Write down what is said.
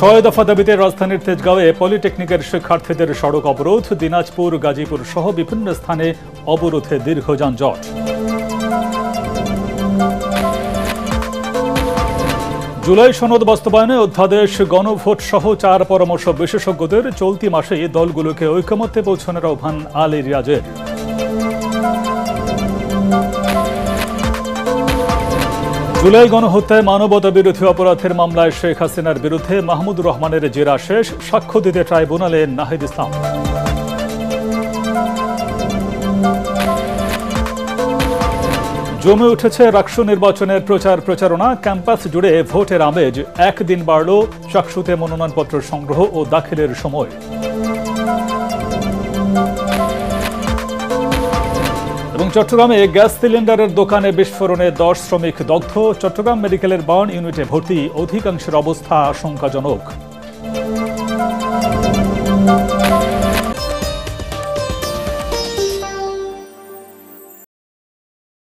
ছয় দফা দাবিতে রাজধানীর তেজগাঁওয়ে পলিটেকনিকের শিক্ষার্থীদের সড়ক অবরোধ, দিনাজপুর, গাজীপুর সহ বিভিন্ন স্থানে অবরোধে দীর্ঘ যানজট। জুলাই সনদ বাস্তবায়নে অধ্যাদেশ, গণভোট সহ 4 পরামর্শ বিশেষজ্ঞদের চলতি মাসেই দলগুলোকে ঐকমত্যে পৌঁছানোর আহ্বান আলী রিয়াজের। জুলাই গণহত্যায় মানবতা বিরোধী অপরাধের মামলায় শেখ হাসিনার বিরুদ্ধে মাহমুদুর রহমানের জেরা শেষ, সাক্ষ্য দিতে ট্রাইব্যুনালে নাহিদ ইসলাম। জমে উঠেছে রাকসু নির্বাচনের প্রচারণা, ক্যাম্পাস জুড়ে ভোটের আমেজ। একদিন বাড়ল চাকসুতে মনোনয়নপত্র সংগ্রহ ও দাখিলের সময়। এবং চট্টগ্রামে গ্যাস সিলিন্ডারের দোকানে বিস্ফোরণে 10 শ্রমিক দগ্ধ। চট্টগ্রাম মেডিকেলের বার্ন ইউনিটে ভর্তি অধিকাংশের অবস্থা আশঙ্কাজনক।